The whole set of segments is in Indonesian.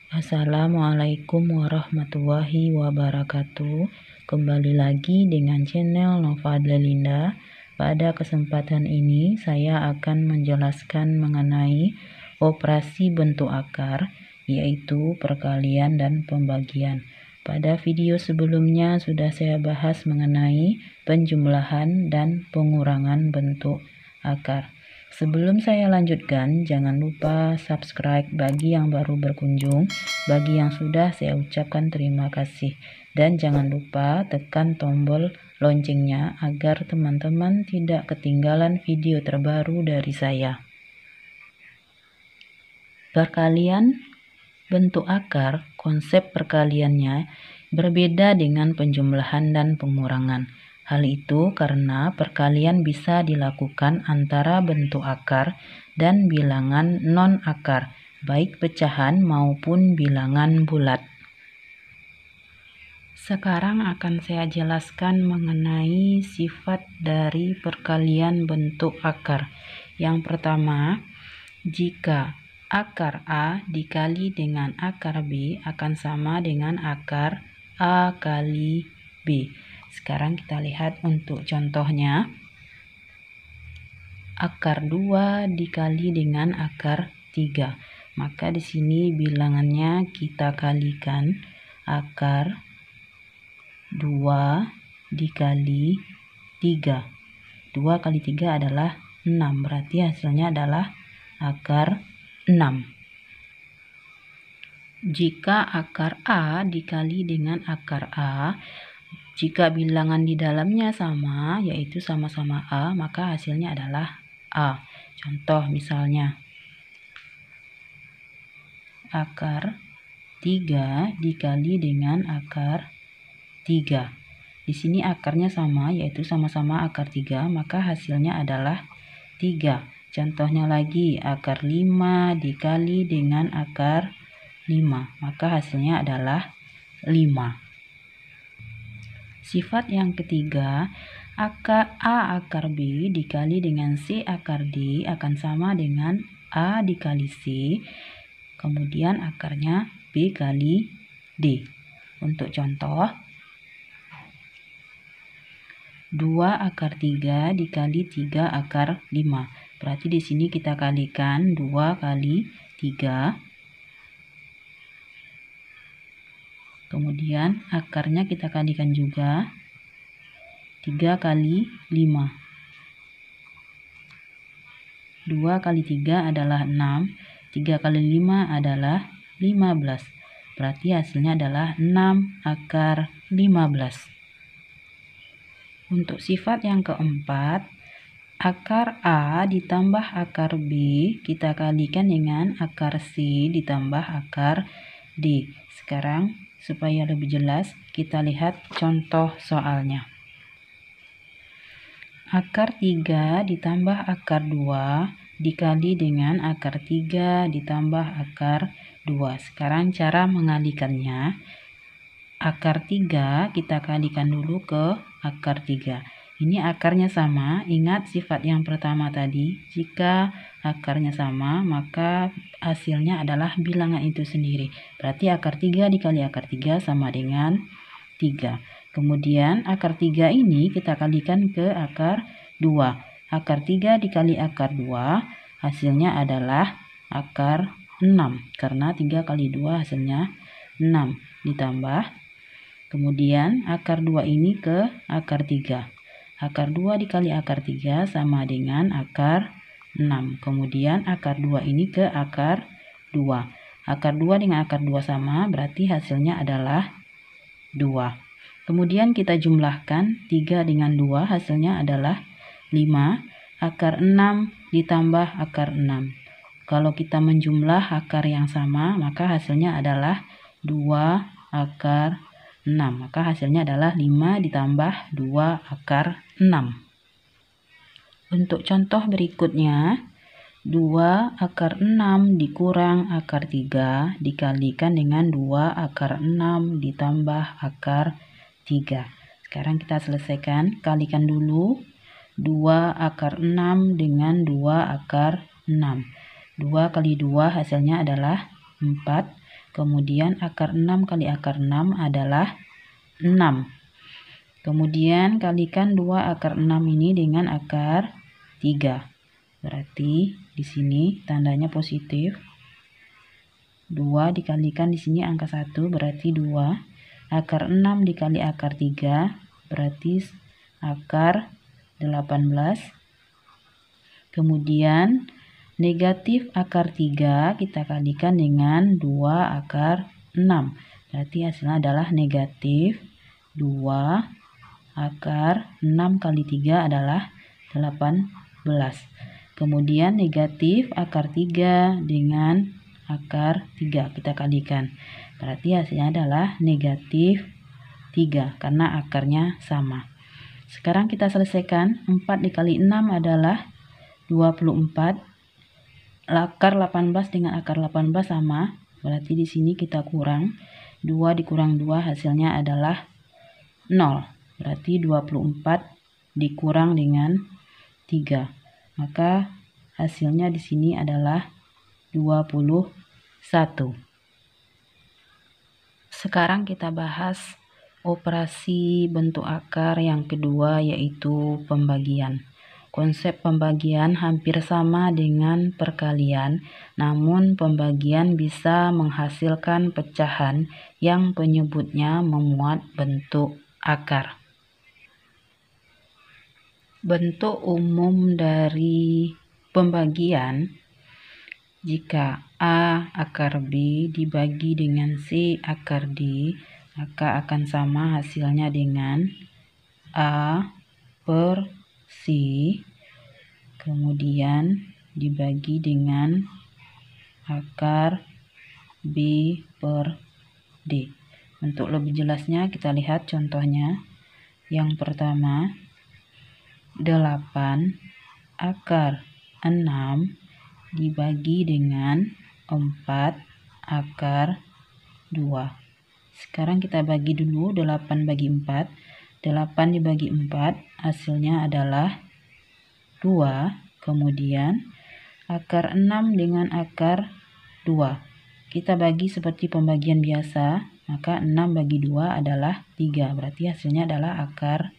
Assalamualaikum warahmatullahi wabarakatuh. Kembali lagi dengan channel Nova Adlelinda. Pada kesempatan ini saya akan menjelaskan mengenai operasi bentuk akar, yaitu perkalian dan pembagian. Pada video sebelumnya sudah saya bahas mengenai penjumlahan dan pengurangan bentuk akar. Sebelum saya lanjutkan, jangan lupa subscribe bagi yang baru berkunjung. Bagi yang sudah, saya ucapkan terima kasih. Dan jangan lupa tekan tombol loncengnya agar teman-teman tidak ketinggalan video terbaru dari saya. Perkalian bentuk akar, konsep perkaliannya berbeda dengan penjumlahan dan pengurangan. Hal itu karena perkalian bisa dilakukan antara bentuk akar dan bilangan non-akar, baik pecahan maupun bilangan bulat. Sekarang akan saya jelaskan mengenai sifat dari perkalian bentuk akar. Yang pertama, jika akar A dikali dengan akar B akan sama dengan akar A kali B. Sekarang kita lihat untuk contohnya. Akar 2 dikali dengan akar 3. Maka di sini bilangannya kita kalikan akar 2 dikali 3. 2 kali 3 adalah 6. Berarti hasilnya adalah akar 6. Jika akar A dikali dengan akar A, jika bilangan di dalamnya sama, yaitu sama-sama A, maka hasilnya adalah A. Contoh misalnya, akar 3 dikali dengan akar 3. Di sini akarnya sama, yaitu sama-sama akar 3, maka hasilnya adalah 3. Contohnya lagi, akar 5 dikali dengan akar 5, maka hasilnya adalah 5. Sifat yang ketiga, akar A akar B dikali dengan C akar D akan sama dengan A dikali C, kemudian akarnya B kali D. Untuk contoh, 2 akar 3 dikali 3 akar 5. Berarti di sini kita kalikan 2 kali 3. Kemudian akarnya kita kalikan juga 3 kali 5. 2 kali 3 adalah 6. 3 kali 5 adalah 15. Berarti hasilnya adalah 6 akar 15. Untuk sifat yang keempat, akar A ditambah akar B kita kalikan dengan akar C ditambah akar D. Sekarang supaya lebih jelas, kita lihat contoh soalnya. Akar 3 ditambah akar 2 dikali dengan akar 3 ditambah akar 2. Sekarang cara mengalikannya, akar 3 kita kalikan dulu ke akar 3. Ini akarnya sama, ingat sifat yang pertama tadi, jika akarnya sama maka hasilnya adalah bilangan itu sendiri. Berarti akar 3 dikali akar 3 sama dengan 3. Kemudian akar 3 ini kita kalikan ke akar 2. Akar 3 dikali akar 2 hasilnya adalah akar 6. Karena 3 kali 2 hasilnya 6. Ditambah, kemudian akar 2 ini ke akar 3. Akar 2 dikali akar 3 sama dengan akar 6. Kemudian akar 2 ini ke akar 2. Akar 2 dengan akar 2 sama, berarti hasilnya adalah 2. Kemudian kita jumlahkan 3 dengan 2, hasilnya adalah 5. Akar 6 ditambah akar 6. Kalau kita menjumlah akar yang sama, maka hasilnya adalah 2 akar 6. Maka hasilnya adalah 5 ditambah 2 akar 6. Untuk contoh berikutnya, 2 akar 6 dikurang akar 3 dikalikan dengan 2 akar 6 ditambah akar 3. Sekarang kita selesaikan, kalikan dulu 2 akar 6 dengan 2 akar 6. 2 kali 2 hasilnya adalah 4. Kemudian akar 6 kali akar 6 adalah 6. Kemudian kalikan 2 akar 6 ini dengan akar 3. Berarti di sini tandanya positif. 2 dikalikan di sini angka 1 berarti 2. Akar 6 dikali akar 3 berarti akar 18. Kemudian negatif akar 3 kita kalikan dengan 2 akar 6. Berarti hasilnya adalah negatif 2 akar 6 kali 3 adalah 18. Kemudian negatif akar 3 dengan akar 3 kita kalikan. Berarti hasilnya adalah negatif 3 karena akarnya sama. Sekarang kita selesaikan. 4 dikali 6 adalah 24. Akar 18 dengan akar 18 sama. Berarti di sini kita kurang. 2 dikurang 2 hasilnya adalah 0. Berarti 24 dikurang dengan 3. Maka hasilnya di sini adalah 21. Sekarang kita bahas operasi bentuk akar yang kedua, yaitu pembagian. Konsep pembagian hampir sama dengan perkalian, namun pembagian bisa menghasilkan pecahan yang penyebutnya memuat bentuk akar. Bentuk umum dari pembagian, jika A akar B dibagi dengan C akar D, maka akan sama hasilnya dengan A per C, kemudian dibagi dengan akar B per D. Untuk lebih jelasnya kita lihat contohnya. Yang pertama, 8 akar 6 dibagi dengan 4 akar 2. Sekarang kita bagi dulu 8 bagi 4. 8 dibagi 4 hasilnya adalah 2. Kemudian akar 6 dengan akar 2. Kita bagi seperti pembagian biasa, maka 6 bagi 2 adalah 3. Berarti hasilnya adalah akar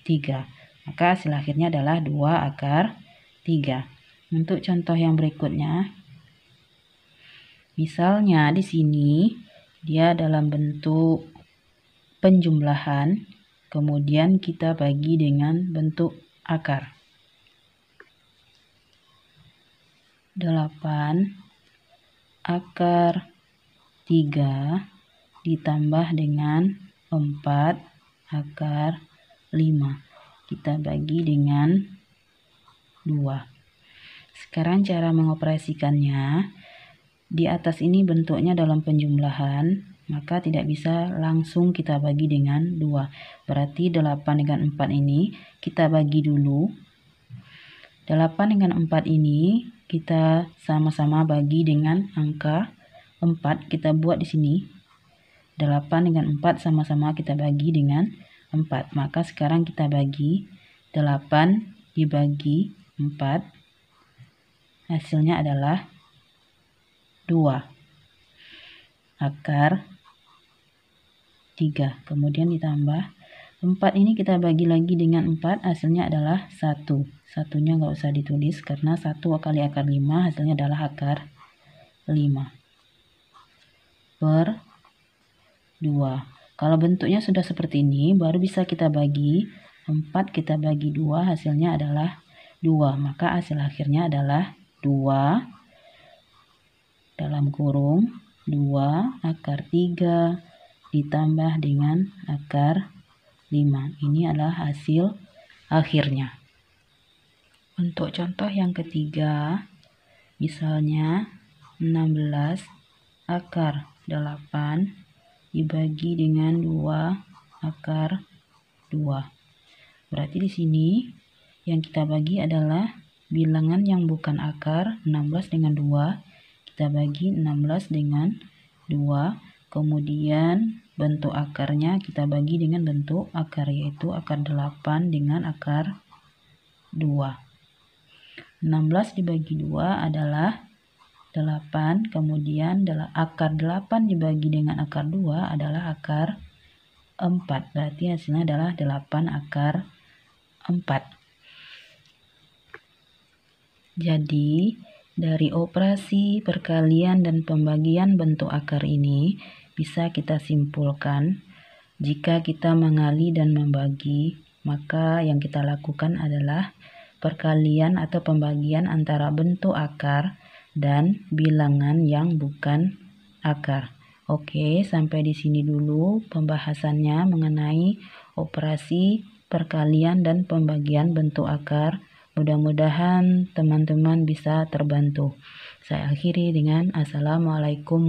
3. Maka hasil akhirnya adalah 2 akar 3. Untuk contoh yang berikutnya, misalnya di sini dia dalam bentuk penjumlahan, kemudian kita bagi dengan bentuk akar. 8 akar 3 ditambah dengan 4 akar 5. Kita bagi dengan 2. Sekarang cara mengoperasikannya. Di atas ini bentuknya dalam penjumlahan, maka tidak bisa langsung kita bagi dengan 2. Berarti 8 dengan 4 ini kita bagi dulu. 8 dengan 4 ini kita sama-sama bagi dengan angka 4. Kita buat di sini. 8 dengan 4 sama-sama kita bagi dengan 4. Maka sekarang kita bagi 8 dibagi 4. Hasilnya adalah 2 akar 3. Kemudian ditambah 4 ini kita bagi lagi dengan 4, hasilnya adalah 1. Satunya nggak usah ditulis karena 1 kali akar 5 hasilnya adalah akar 5 per 2. Kalau bentuknya sudah seperti ini, baru bisa kita bagi 4, kita bagi 2, hasilnya adalah 2. Maka hasil akhirnya adalah 2 dalam kurung 2 akar 3 ditambah dengan akar 5. Ini adalah hasil akhirnya. Untuk contoh yang ketiga, misalnya 16 akar 8 dibagi dengan 2 akar 2. Berarti di sini yang kita bagi adalah bilangan yang bukan akar. 16 dengan 2 kita bagi 16 dengan 2. Kemudian bentuk akarnya kita bagi dengan bentuk akar, yaitu akar 8 dengan akar 2. 16 dibagi 2 adalah 8, kemudian akar 8 dibagi dengan akar 2 adalah akar 4. Berarti hasilnya adalah 8 akar 4. Jadi, dari operasi perkalian dan pembagian bentuk akar ini bisa kita simpulkan, jika kita mengali dan membagi, maka yang kita lakukan adalah perkalian atau pembagian antara bentuk akar dan bilangan yang bukan akar. Oke, sampai di sini dulu pembahasannya mengenai operasi perkalian dan pembagian bentuk akar. Mudah-mudahan teman-teman bisa terbantu. Saya akhiri dengan Assalamualaikum.